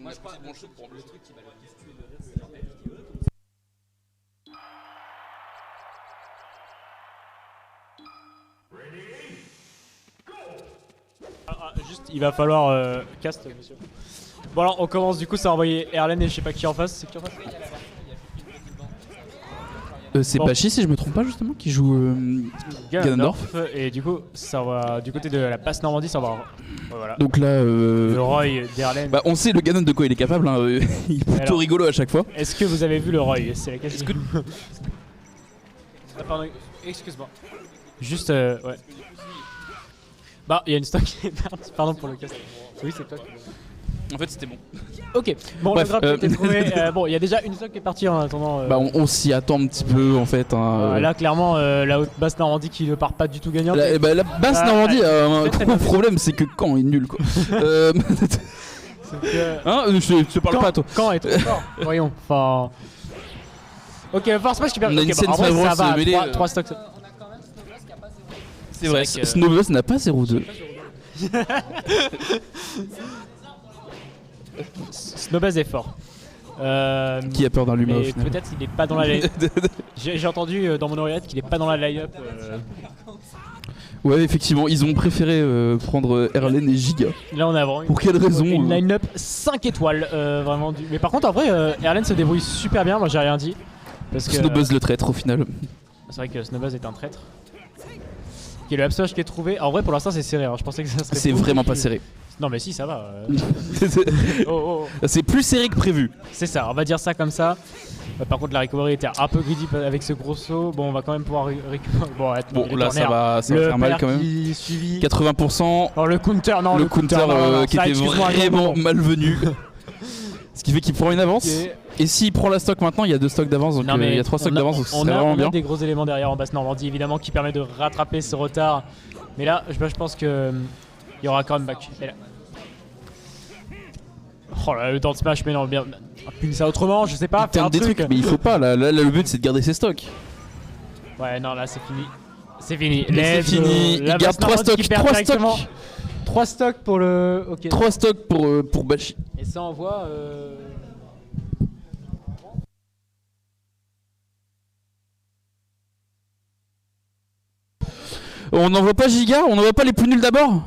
Moi, je pense que le truc qui va le plus tuer de rire, c'est leur tête qui Juste, il va falloir cast, monsieur. Bon alors, on commence du coup, ça a envoyé Erlen et je sais pas qui en face. C'est qui en face? C'est Bon. Pachi si je me trompe pas justement qui joue Ganondorf. Et du coup, ça va du côté de la basse Normandie, ça va. Voilà. Donc là, Le Roy d'Erlen. bah, on sait le Ganon de quoi il est capable, hein, il est plutôt Alors. rigolo à chaque fois. Est-ce que vous avez vu le Roy? C'est la question. Ah, pardon, excuse-moi. Juste, ouais. Bah, il y a une stock qui est partie, pardon pour le cast. Oui, c'est toi. En fait, c'était bon. Ok, bon, Bref, le graphe était trouvé. Bon, il y a déjà une stock qui est partie en attendant. Bah, on s'y attend un petit peu en fait. Hein, Là, clairement, la haute basse Normandie qui ne part pas du tout gagnante. La basse Normandie a un très gros bien. problème, c'est que Caen est nul quoi. Hein, je te parle pas à toi. Quand est trop fort? Voyons, enfin. Ok, Force Smash qui perd. On a Ok, une scène en vrai, favorable, ça va, c'est mêlé, 3 stocks. C'est vrai, vrai que- Snowbuzz n'a pas 0-2. Snowbuzz est fort. Qui a peur d'un humain au Mais final. peut-être il est pas dans la line. J'ai entendu dans mon oreillette qu'il est pas dans la line-up. Ouais, effectivement, ils ont préféré prendre Erlen et Giga. Là, on a vraiment Pour quelle raison une line-up 5 étoiles. Vraiment Mais par contre, en vrai, Erlen se débrouille super bien. Moi, j'ai rien dit. Parce que Snowbuzz le traître au final. c'est vrai que Snowbuzz est un traître. Ok, le upsmash qui est trouvé. En vrai, pour l'instant, c'est serré. Hein. Je pensais que ça serait. C'est beaucoup vraiment pas plus- serré. Non, mais si, ça va. Oh. C'est plus serré que prévu. C'est ça, on va dire ça comme ça. Par contre, la recovery était un peu greedy avec ce gros saut. Bon, on va quand même pouvoir récupérer. Bon, Bon, là, ça va faire mal quand même. 80%. Oh, le counter, non, le counter non, qui ça, était excuse-moi, vraiment non. malvenu. Ce qui fait qu'il prend une avance. Ok. Et s'il prend la stock maintenant, il y a 2 stocks d'avance. Donc Non, mais il y a 3 stocks d'avance, donc ce on serait vraiment a bien. des gros éléments derrière en basse Normandie, évidemment, qui permet de rattraper ce retard. Mais là, je pense que il y aura quand même back. Et là. Oh là, le temps de smash, mais non, bien. Punir ça autrement, je sais pas. Il Faire un tente des truc. trucs, mais il faut pas. Là, le but c'est de garder ses stocks. Ouais, non, là, c'est fini. C'est fini. Mais c'est fini. Il garde 3 stocks. 3 stocks pour le. Ok. 3 stocks pour Bashi. Et ça envoie. On n'envoie pas Giga, on n'envoie pas les plus nuls d'abord.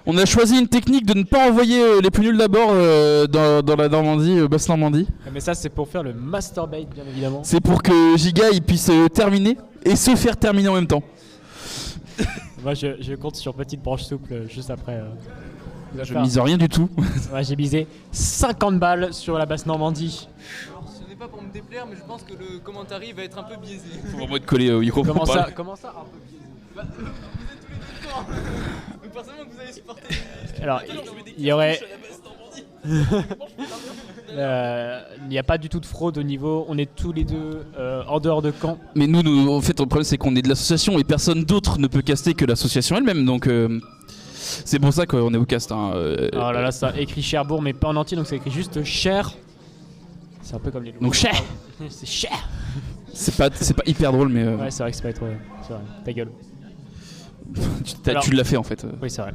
On a choisi une technique de ne pas envoyer les plus nuls d'abord dans la Normandie, basse Normandie. Mais ça, c'est pour faire le masturbate, bien évidemment. C'est pour que Giga il puisse terminer et se faire terminer en même temps. Moi, je compte sur petite branche souple juste après. Je mise rien du tout. Ouais, j'ai misé 50 balles sur la basse Normandie. Alors, ce n'est pas pour me déplaire, mais je pense que le commentaire va être un peu biaisé. Faut vraiment être collé au micro. Comment ça, un peu biaisé? Bah, vous êtes tous les deux d'accord. Donc forcément que vous allez supporter. Alors, il y aurait. Il n'y a pas du tout de fraude au niveau. On est tous les deux en dehors de camp. Mais nous, en fait, le problème c'est qu'on est de l'association et personne d'autre ne peut caster que l'association elle-même. Donc c'est pour ça qu'on est au cast. Hein, Oh là là, ça écrit Cherbourg, mais pas en entier, donc ça écrit juste Cher. C'est un peu comme les loups. Donc cher. C'est cher. C'est pas hyper drôle, mais Ouais, c'est vrai que c'est pas trop. C'est vrai. Ta gueule. Alors- tu l'as fait en fait. Oui, c'est vrai.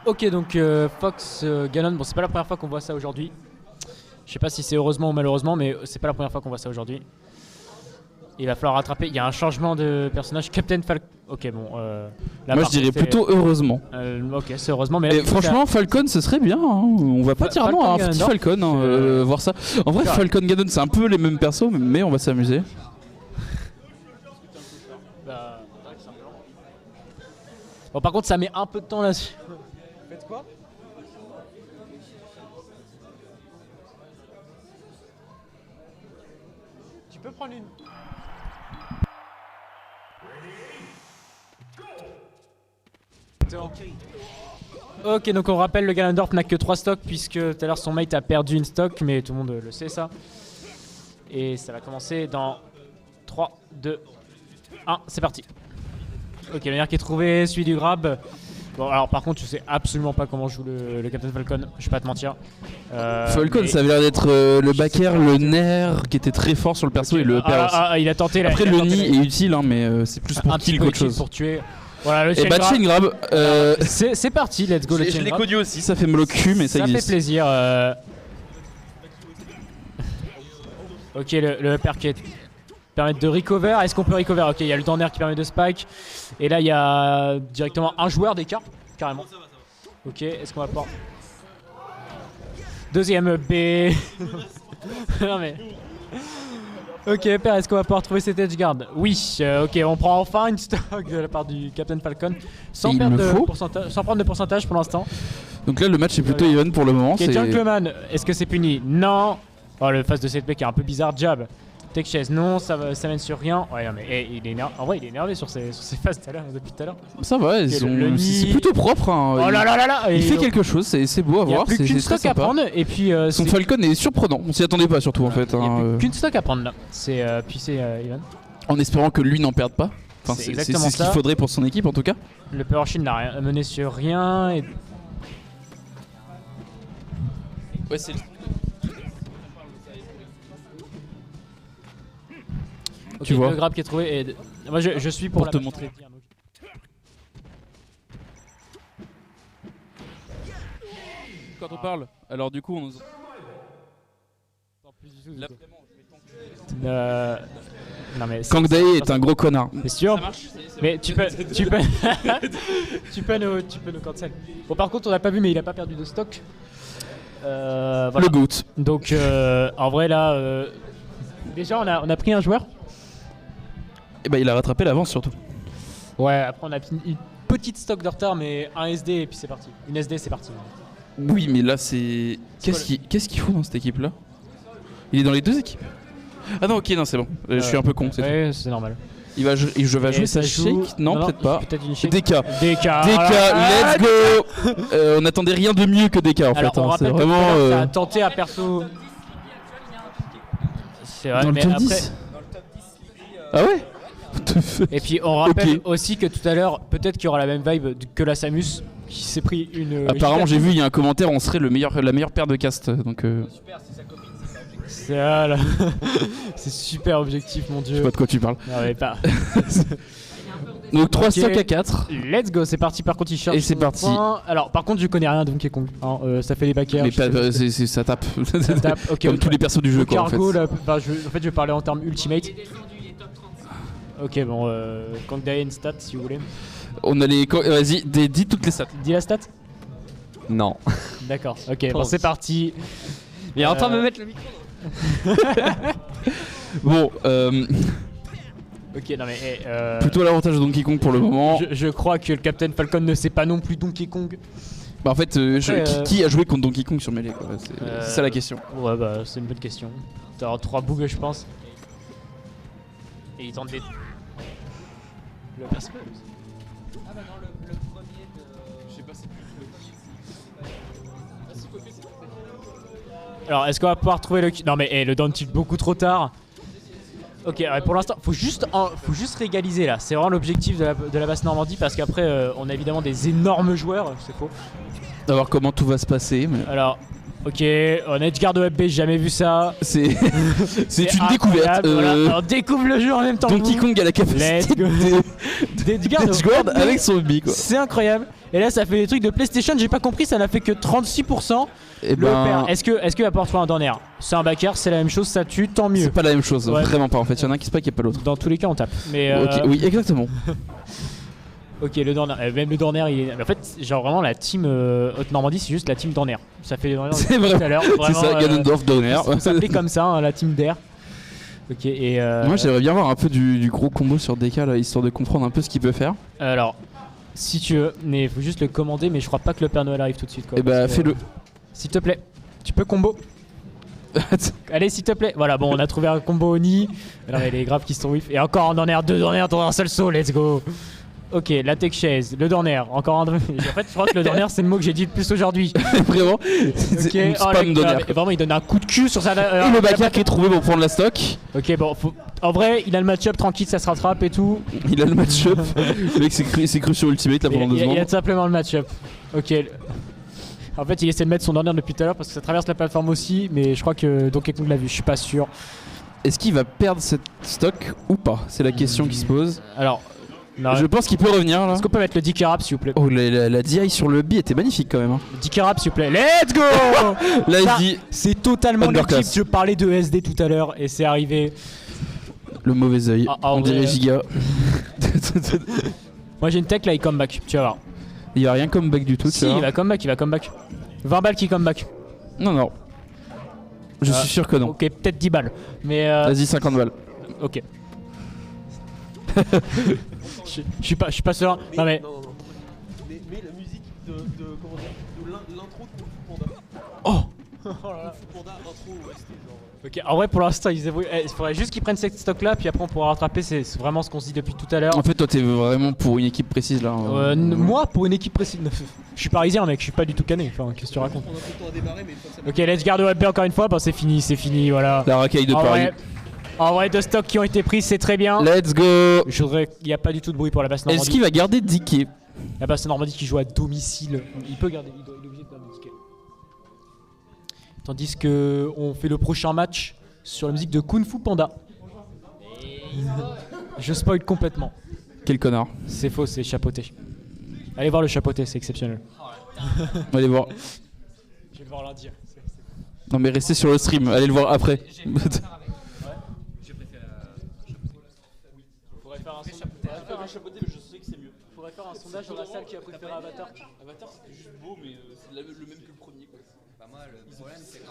Ok, donc Fox Ganon, bon, c'est pas la première fois qu'on voit ça aujourd'hui. Je sais pas si c'est heureusement ou malheureusement, mais c'est pas la première fois qu'on voit ça aujourd'hui. Il va falloir rattraper. Il y a un changement de personnage. Captain Falcon. Ok, bon. Là, Moi par je dirais contre, c'est- plutôt heureusement. Ok, c'est heureusement, mais là, Et du coup, franchement, Falcon ce serait bien. Hein. On va pas dire non à un Falcon petit Ganondorf, Falcon, hein, voir ça. En vrai, C'est vrai. Falcon Ganon c'est un peu les mêmes persos, mais on va s'amuser. Bon, par contre, ça met un peu de temps là-dessus. Faites quoi? Tu peux prendre une. Ok, donc on rappelle, le Ganondorf n'a que 3 stocks puisque tout à l'heure son mate a perdu une stock, mais tout le monde le sait ça. Et ça va commencer dans 3, 2, 1, c'est parti. Ok, le dernier qui est trouvé, celui du grab. Bon, alors par contre, je sais absolument pas comment joue le Captain Falcon, je vais pas te mentir. Falcon, mais- ça avait l'air d'être le backer, le nerf qui était très fort sur le perso et le père aussi. il a tenté. Après, il a le tenté nid est utile, hein, mais c'est plus pour un petit kill peu qu'autre utile chose. pour tuer. Voilà, le Et chain bah, grab. chain grab, C'est parti, let's go le je chain l'ai grab. connu aussi, ça fait mal au cul, mais ça Ça fait existe. plaisir. Ok, le perquet permet de recover. Est-ce qu'on peut recover? Ok, il y a le Danner qui permet de spike. Et là, il y a directement un joueur d'écart, carrément. Ok, est-ce qu'on va pouvoir... Deuxième B. Non mais... Ok, père, est-ce qu'on va pouvoir trouver cet edge guard? Oui, ok, on prend enfin une stock de la part du Captain Falcon. Sans, Et il perdre le de faut. pourcentage, sans prendre de pourcentage pour l'instant. Donc là, le match est plutôt even pour le moment. Ok, c'est- Gentleman, est-ce que c'est puni? Non. Oh, le face de cette mec est un peu bizarre. Jab. Tech chaise, non, ça mène sur rien. Ouais, non, mais il est énervé. En vrai, il est énervé sur ses phases depuis tout à l'heure. Ça va, ils Ok, ont- le c'est nid- plutôt propre. Hein. Oh là là là là. Il fait quelque chose, c'est beau à Il n'y a voir. plus c'est qu'une très stock à sympa. prendre. Et puis, Son Falcon est surprenant, on s'y attendait pas surtout en fait. il n'y a hein, plus qu'une stock à prendre là. C'est puis c'est Ivan. En espérant que lui n'en perde pas. Enfin, C'est c'est exactement ce qu'il ça. faudrait pour son équipe en tout cas. Le Power Shield n'a rien mené sur rien. Et... Ouais, c'est Ok, Tu vois. le grab qui est trouvé. Et... Moi, je suis pour Pour la te match, montrer. je vais te dire, donc. Quand on parle, alors du coup, on nous. Là, non mais Kang Dae est un gros connard. c'est sûr. Mais tu peux tu peux nous cancel. Bon, par contre, on n'a pas vu, mais il a pas perdu de stock. Voilà. Le GOAT. Donc en vrai là, déjà on a pris un joueur. Et bah, il a rattrapé l'avance surtout. Ouais. Après on a pris une petite stock de retard, mais un SD et puis c'est parti. Une SD, c'est parti. Oui, mais là, c'est. Qu'est-ce qu'il fout dans cette équipe là? Il est dans les deux équipes. Ah non, ok, non, c'est bon. Je suis un peu con, c'est tout. Ouais, c'est normal. Je vais Et jouer ça sa joue- shake? Non, peut-être pas. Peut-être une shake. DK. DK. DK, let's go. On n'attendait rien de mieux que DK en Alors fait. on hein. C'est rappelle que vraiment. tout à l'heure, ça a tenté à perso. C'est vrai, Dans le mais top après. 10. Ah ouais? Et puis on rappelle Ok. aussi que tout à l'heure, peut-être qu'il y aura la même vibe que la Samus qui s'est pris une. Apparemment, j'ai vu, il y a un commentaire, on serait la meilleure paire de cast. Donc, C'est là. C'est super objectif, mon je sais dieu. pas de quoi tu parles. Non, mais pas. Donc, 3 Ok. stocks à 4. Let's go, c'est parti. Par contre, il cherche. Et c'est son parti. point. Alors, par contre, je connais rien à Donkey Kong. Hein, ça fait les backers. Mais je sais pas- pas. ça tape. Ça tape. Ok, Comme ok. tous les persos du jeu, Le quoi. En fait. cargo, là, enfin, en fait, je vais parler en termes ultimate. Ok, bon, Kang Dae, une stat si vous voulez. On a les. Vas-y, dis toutes les stats. Dis la stat. Non. D'accord, ok, bon, c'est parti. Il est en train de me Euh, mettre le micro. Bon, Ok, non mais. plutôt l'avantage de Donkey Kong pour le moment. Je crois que le Captain Falcon ne sait pas non plus Donkey Kong. Bah, en fait, qui a joué contre Donkey Kong sur Melee quoi. C'est ça la question. Ouais, bah c'est une bonne question. T'as 3 bugs, je pense. Et il tente des. Le personnage. Ah bah non, le premier de. Je sais pas si Alors, est-ce qu'on va pouvoir trouver le. Non, mais le down tilt beaucoup trop tard. Ok, ouais, pour l'instant, faut juste régaliser là. C'est vraiment l'objectif de la basse Normandie parce qu'après, on a évidemment des énormes joueurs. C'est faux. À voir comment tout va se passer. Mais... Alors, ok, en edgeguard OFB, j'ai jamais vu ça. C'est une incroyable, découverte. Voilà. Alors, découvre le jeu en même temps. que Donkey vous. Kong a la capacité Let's go. D'edgeguard d'edgeguard OFB. avec son bi quoi. C'est incroyable. Et là, ça fait des trucs de PlayStation, j'ai pas compris, ça n'a fait que 36%. Et Le ben, père, est-ce qu'il va pouvoir trouver un Donner? C'est un backer, c'est la même chose, ça tue, tant mieux. c'est pas la même chose, Ouais. vraiment pas en fait. Il y en a un qui se pack et pas l'autre. Dans tous les cas, on tape. Mais Ok, oui, exactement. ok, le Donner, même le Donner, il est. En fait, genre vraiment la team Haute-Normandie, c'est juste la team Donner. Ça fait C'est tout vrai. à l'heure. C'est Vraiment, ça, Ganondorf Donner. Ça s'appelait comme ça, hein, la team d'air. Ok, et. Moi j'aimerais bien voir un peu du gros combo sur DK là, histoire de comprendre un peu ce qu'il peut faire. Alors, Si tu veux, mais il faut juste le commander, mais je crois pas que le Père Noël arrive tout de suite quoi. Eh bah, Parce que, fais-le. S'il te plaît, tu peux combo. Allez, s'il te plaît. Voilà, bon, on a trouvé un combo Oni. Non, mais les graves qui sont whiff. Et encore un Dorner, 2 Dorner dans un seul saut, let's go. Ok, la tech chaise, le Dorner, encore un. En fait, je crois que le Dorner, c'est le mot que j'ai dit le plus aujourd'hui. Vraiment. Ok, C'est une oh, spam le Donner. grave. Et vraiment, il donne un coup de cul sur sa. Et le backer qui est trouvé pour prendre la stock. Ok, bon, en vrai, il a le match-up tranquille, ça se rattrape et tout. Il a le match-up. Le mec s'est cru sur Ultimate là pendant 2 Il secondes. a tout simplement le match-up. Ok. En fait, il essaie de mettre son Dorner depuis tout à l'heure parce que ça traverse la plateforme aussi, mais je crois que Donkey Kong l'a vu, je suis pas sûr. Est-ce qu'il va perdre cette stock ou pas? C'est la question qui se pose. Alors, non, Je pense qu'il peut revenir là. est-ce qu'on peut mettre le Dicky Rap s'il vous plaît? Oh, la DI sur le B était magnifique quand même. Hein. Dicky Rap s'il vous plaît. Let's go. Là, il Ça, se dit c'est totalement Underclass. l'équipe. Je parlais de SD tout à l'heure et c'est arrivé. le mauvais oeil. Ah, On ouais. dirait Giga. Moi j'ai une tech là, il come back. Tu vas voir. Il y a rien comme back du tout. Si, tu vois. il va come back, il va come back. 20 balles qui come back. Non, non. Je suis sûr que non. Ok, peut-être 10 balles. Mais Vas-y, 50 balles. ok. Je suis pas serein. Non mais. Non. Mais la musique comment dire, de l'intro de Kung Fu Panda. Oh. Kung Fu Panda, intro OST, genre. Ok, en vrai pour l'instant ils évoluent. Il faudrait juste qu'ils prennent cette stock là, puis après on pourra rattraper. C'est vraiment ce qu'on se dit depuis tout à l'heure. En fait, toi, t'es vraiment pour une équipe précise là. Moi pour une équipe précise. Je suis parisien mec, je suis pas du tout cané. Enfin, qu'est-ce que tu racontes? On a peu de temps à démarrer, mais une fois que ça Ok, let's garde OLP encore une fois. Bon, c'est fini, voilà. La racaille de Paris. En vrai, deux stocks qui ont été pris, c'est très bien. Let's go. Il n'y a pas du tout de bruit pour la basse Est-ce Normandie. qu'il va garder Dicky? La basse Normandie qui joue à domicile. Il peut garder, il est obligé de garder Dicky. Tandis que on fait le prochain match sur la musique de Kung Fu Panda. Je spoil complètement. Quel connard. C'est faux, c'est chapeauté. Allez voir le chapeauté, c'est exceptionnel. On va aller voir. Je vais devoir leur dire. Non, mais restez sur le stream. Allez le voir après. Faudrait faire un sondage. Un chapeauté, mais je sais que c'est mieux. Faudrait faire un sondage dans la salle qui a préféré Avatar. Avatar, c'était juste beau, mais c'est le même que le premier. Quoi. Bah moi le problème c'est que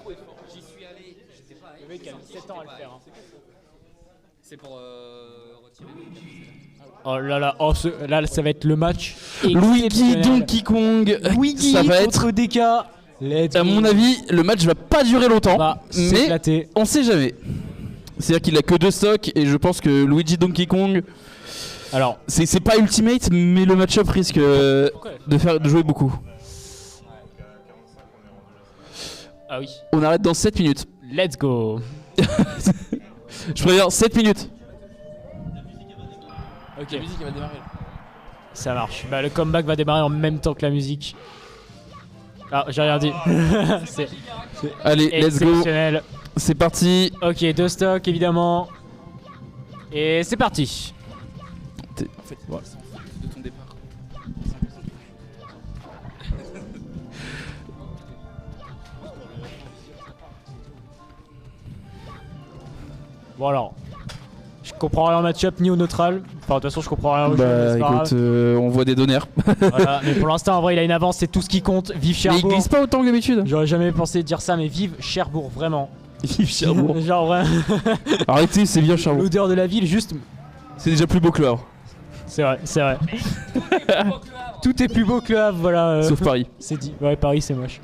j'y suis allé, j'étais pas allé. Le mec a mis 7 ans à le faire. C'est pour retirer Oh là là, là ça va être le match. Luigi exceptionnel. Donkey Kong. Luigi Ça va contre être. DK. Let's À go. mon avis, le match va pas durer longtemps. Va mais s'éclater. on sait jamais. C'est-à-dire qu'il a que 2 stocks et je pense que Luigi Donkey Kong, Alors, c'est pas ultimate, mais le match-up risque de jouer beaucoup. ah oui. On arrête dans 7 minutes. Let's go. Je préviens 7 minutes. Ok, La musique elle va démarrer. Là. ça marche. Bah, le comeback va démarrer en même temps que la musique. Ah, j'ai rien dit. C'est Allez, let's go. exceptionnel. C'est parti. Ok, deux stocks évidemment. Et c'est parti. En fait, voilà. De ton départ. Bon alors, je comprends rien au match-up ni au neutral. Enfin, de toute façon, je comprends rien au jeu, mais Bah c'est pas écoute, on voit des donneurs. grave. Voilà, mais pour l'instant, en vrai, il a une avance, c'est tout ce qui compte. Vive Mais il Cherbourg. glisse pas autant que d'habitude. J'aurais jamais pensé dire ça, mais vive Cherbourg, vraiment. Yves Cherbourg. Genre, vraiment, Arrêtez, c'est bien Cherbourg. l'odeur de la ville, juste. C'est déjà plus beau que le Havre. C'est vrai, c'est vrai. Tout est plus beau que le Havre, voilà. Sauf Paris. C'est dit. Ouais, Paris, c'est moche.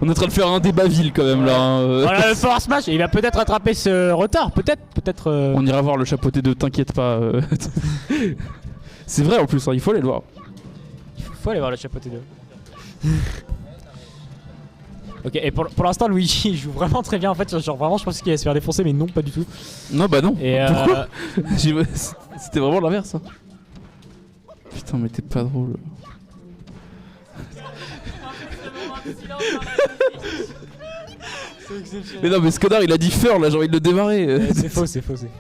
On est en train de faire un débat ville quand même là. Hein. Voilà, le Power Smash, il va peut-être rattraper ce retard. Peut-être. On ira voir le chapeauté de T'inquiète pas. C'est vrai en plus, hein, il faut aller le voir. Faut aller voir le chapeauté 2. Ok, et pour l'instant, Luigi il joue vraiment très bien en fait. Genre, vraiment, je pensais qu'il allait se faire défoncer, mais non, pas du tout. Non, bah non. Et Pourquoi C'était vraiment l'inverse. Hein. Putain, mais t'es pas drôle. Mais non, mais ce connard il a dit fur là, j'ai envie de le démarrer. C'est faux, c'est faux, c'est faux.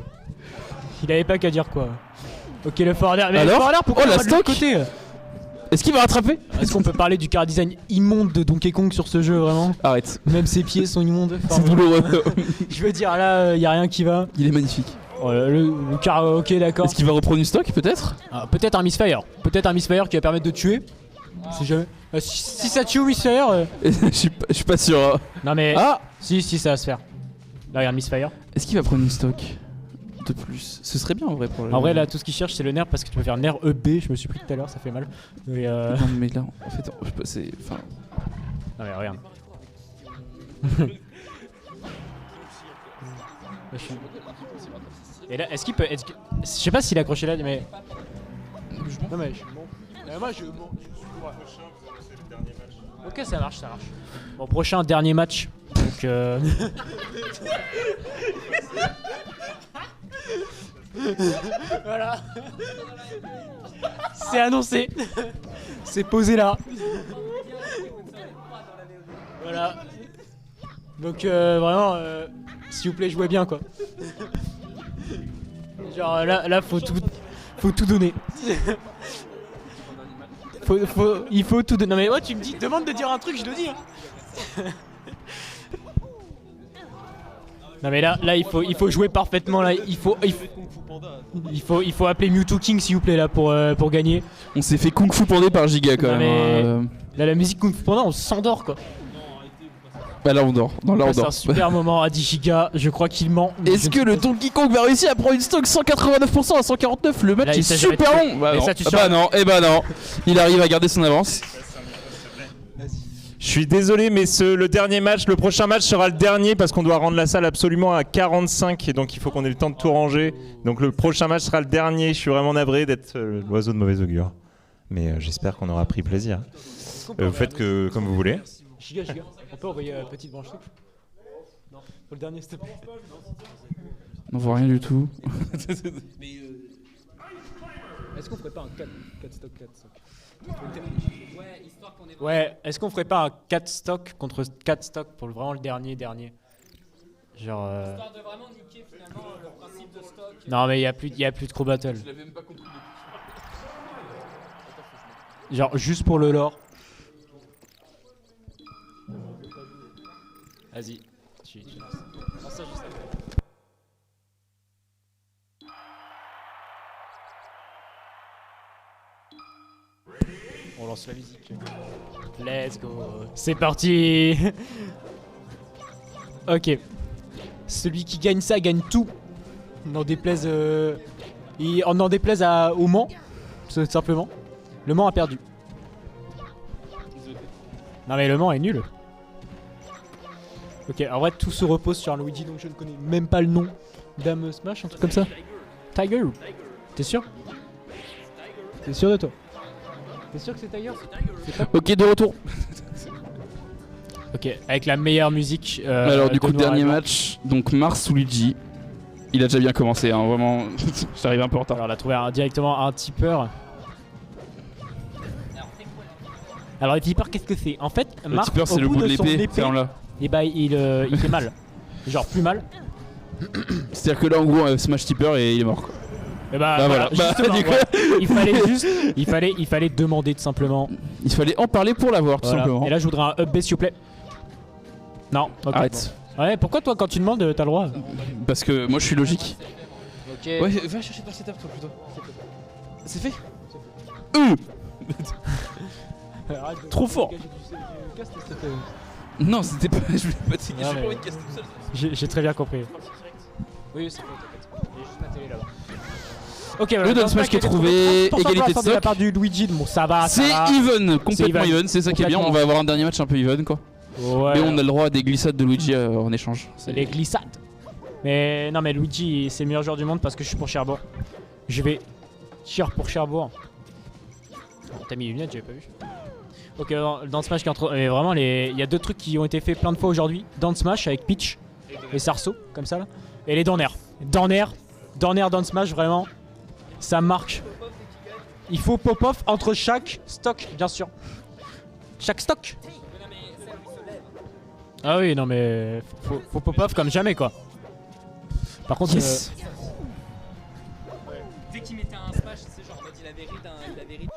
Il avait pas qu'à dire quoi. Ok, le forwarder. Mais Alors le forwarder, pourquoi Oh, la on va de l'autre stock côté? Est-ce qu'il va rattraper? Est-ce qu'on peut parler du car design immonde de Donkey Kong sur ce jeu vraiment? Arrête. Même ses pieds sont immondes. Enfin, C'est douloureux. je veux dire, là, y a rien qui va. Il est magnifique. Oh, le car, ok, d'accord. Est-ce qu'il va reprendre du stock peut-être? Ah, peut-être un Misfire. Peut-être un Misfire qui va permettre de tuer. C'est jamais. Si ça tue au Misfire. Je suis pas sûr. Hein. Non mais. Ah! Si, ça va se faire. Là, regarde Misfire. Est-ce qu'il va prendre une stock? de plus. Ce serait bien en vrai pour le... En vrai, là, tout ce qu'ils cherchent, c'est le nerf parce que tu peux faire nerf EB. Je me suis pris tout à l'heure, ça fait mal. Et Non mais là, en fait, je sais pas, c'est... Enfin... Non, mais regarde. Et là, est-ce qu'il peut. Je sais pas s'il a accroché là, mais. Non, mais moi, je. Ok, ça marche, ça marche. Bon, prochain dernier match. Donc. Voilà. C'est annoncé. C'est posé là. Voilà. Donc vraiment, s'il vous plaît, jouez bien quoi. Genre là, faut tout donner. Il faut tout donner. Non mais moi tu me dis, demande de dire un truc, je le dis. Hein. Non mais là il faut jouer parfaitement là. Il faut appeler Mewtwo King s'il vous plaît là pour gagner. On s'est fait Kung Fu Panda par Giga quand Non, même. mais là la musique Kung Fu Panda, on s'endort quoi. Bah là on dort. Non, là on C'est dort. un super moment à 10 giga, je crois qu'il ment. Est-ce que le Donkey Kong va réussir à prendre une stock 189% à 149? Le match Là, il est s'agirait super de- long. Bah Et non. ça, tu Ah bah non, eh bah non. Il arrive à garder son avance. Je suis désolé, mais le dernier match, le prochain match sera le dernier parce qu'on doit rendre la salle absolument à 45 et donc il faut qu'on ait le temps de tout ranger. Donc le prochain match sera le dernier. Je suis vraiment navré d'être l'oiseau de mauvais augure. Mais j'espère qu'on aura pris plaisir. Vous faites que comme vous voulez. Giga, on peut envoyer petite branche souple? Non, pour le dernier s'il te plaît. On voit rien du tout. Est-ce qu'on ferait pas un 4 stock 4 stock? Ouais, histoire qu'on ait. Ouais, est-ce qu'on ferait pas un 4 stock contre 4 stock pour vraiment le dernier? Genre Histoire de vraiment niquer finalement le principe de stock. Non mais y a plus de Crow Battle. Genre juste pour le lore. Vas-y, tu lances. Lance ça juste après. On lance la musique. Let's go. C'est parti. Ok. Celui qui gagne ça gagne tout. N'en déplaise, n'en déplaise au Mans, tout simplement. Le Mans a perdu. Non mais le Mans est nul. Ok, en vrai tout se repose sur un Luigi donc je ne connais même pas le nom. Dame Smash, un truc comme ça. Tiger. T'es sûr? T'es sûr de toi? T'es sûr que c'est Tiger? Ok, de retour. Ok, avec la meilleure musique. Alors du coup, de noir et dernier blanc. match. Donc Mars ou Luigi. Il a déjà bien commencé, hein, vraiment. J'arrive un peu en retard. Alors on a trouvé directement un tipeur. Alors le tipeur qu'est-ce que c'est? En fait, Le Marc, tipeur, c'est au le bout de son l'épée. épée, Ferme-la. et bah il fait mal. Genre plus mal. C'est-à-dire que là, en gros, Smash Tipper et il est mort. Quoi. Et bah, Bah voilà. Bah, justement, du coup- ouais. il fallait demander tout simplement. Il fallait en parler pour l'avoir, tout Voilà. simplement. Et là je voudrais un up B s'il vous plaît. Non, ok. Arrête. Bon. Ouais, pourquoi toi quand tu demandes t'as le droit? Parce que moi, je suis logique. Ok. Ouais, va chercher par cette toi plutôt. C'est fait. Trop fort. Non, c'était pas. Je voulais pas. J'ai Non, pas mais- envie de casser tout seul. J'ai très bien compris. Oui, c'est bon, t'inquiète. Il y a juste ma télé là-bas. Ok, Le Dance Smash qui est trouvé, égalité de de la stock. part du Luigi, bon ça va, ça C'est va. even, complètement even. even, c'est ça qui est bien. Complètement. On va avoir un dernier match un peu even quoi. Ouais. Mais on a le droit à des glissades de Luigi en échange. C'est les glissades. Mais non mais Luigi c'est le meilleur joueur du monde parce que je suis pour Cherbourg. Je vais cheer pour Cherbourg. Oh, t'as mis les lunettes, j'avais pas vu. Ok, dans Smash qui entre... Mais vraiment il y a deux trucs qui ont été faits plein de fois aujourd'hui. Dans Smash avec Peach et Sarso comme ça là. Et les Danner. Danner dans Smash vraiment. Ça marque. Il faut pop-off entre chaque stock bien sûr. Chaque stock. Ah oui non mais faut pop-off comme jamais quoi. Par contre Yes. Dès qu'il mettait un smash, c'est genre en mode il avait ri.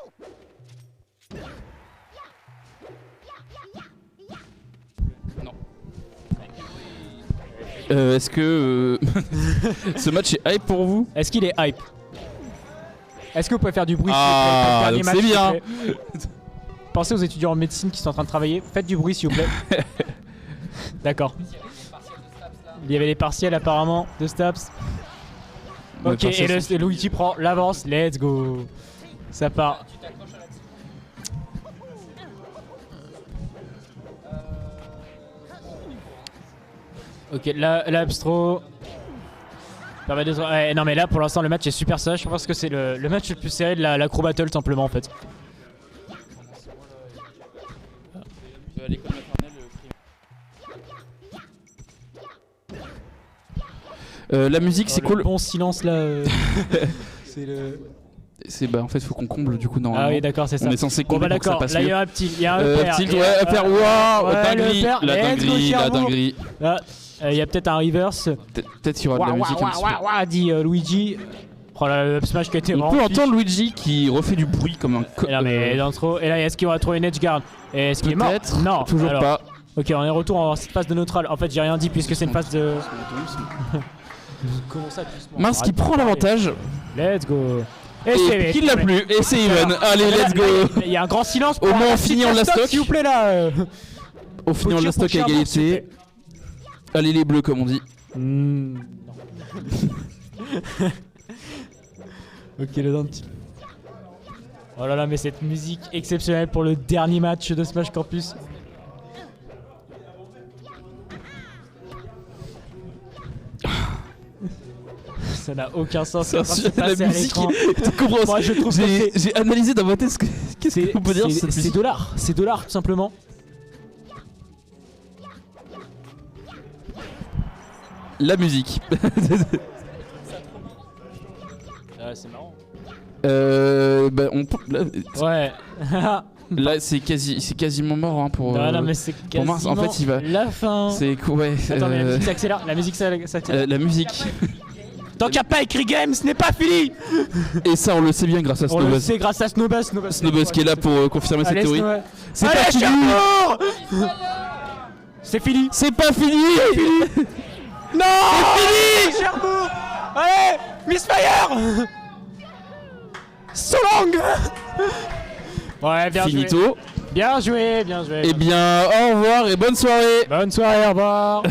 Est-ce que ce match est hype pour vous? est-ce qu'il est hype? Est-ce que vous pouvez faire du bruit Ah, s'il vous plaît, pour le donc c'est dernier match, s'il vous plaît. Pensez aux étudiants en médecine qui sont en train de travailler. Faites du bruit s'il vous plaît. D'accord. Il y avait les partiels apparemment de Staps. On est Ok, parti et à son- Luigi prend l'avance. Let's go. Ça part. Ok, là, Abstro. Permet de... ouais, non, mais là, pour l'instant, le match est super sage. Je pense que c'est le match le plus serré de la Crew Battle, simplement, en fait. À l'école maternelle, la musique, c'est Oh, cool. Le bon silence, là. C'est le... C'est bah en fait faut qu'on comble du coup normalement. Ah oui, d'accord, c'est ça. On est censé Bon, combler bah pour que ça d'accord, passe là, il y mieux. a un petit. Il y a un EPR. Petit, ouais, EPR, waouh, ouais, dinguerie, le EPR, la let's go, dinguerie, la Cherbourg. dinguerie. Là, il y a peut-être un reverse. Peut-être qu'il y aura de la musique un petit peu. Ouah, dit Luigi. Oh là, le up smash qui a été On vraiment peut fiche. entendre Luigi qui refait du bruit comme un Et là, mais d'intro. Et là, est-ce qu'il va trouver une edge guard? Et est-ce qu'il est mort? Peut-être. Non, Toujours alors. pas. Ok, on est retour en cette phase de neutral. En fait, j'ai rien dit puisque c'est une phase de. Comment ça, doucement? Mars qui Arrête de prend parler. l'avantage. Let's go. Et qui l'a plu. Et c'est even. Allez, Et là, let's go. Il y a un grand silence. Au moins, on finit en la stock. S'il vous plaît, là. Au final, la stock à égalité. Allez, les bleus, comme on dit. Ok, le denti. Oh là là, mais cette musique exceptionnelle pour le dernier match de Smash Campus. Ça n'a aucun sens. C'est ce qui est en train de se la passer à musique. l'écran. Tu comprends? Moi, je trouve que J'ai analysé dans ma tête qu'est-ce qu'on peut dire sur cette c'est musique. c'est de l'art tout simplement. La musique. C'est marrant. Bah, Ouais. là c'est quasiment mort hein, pour. Non, mais c'est pour Mars, en fait, il va- la fin. C'est ouais. Attends, mais la musique s'accélère. La musique s'accélère. La musique. Tant qu'il n'y a pas écrit game, ce n'est pas fini. Et ça, on le sait bien grâce à On le Snowbuzz. sait grâce à Snowbuzz. Snowbuzz qui est là pour confirmer cette Allez, théorie. Snow- C'est Allez, pas fini. Cherbourg. C'est fini. C'est pas fini. Non. C'est fini. Cherbourg. Allez, Missfire. So long. Ouais, bien joué. Finito. Bien joué, bien joué. Eh bien, au revoir et bonne soirée. Bonne soirée, au revoir.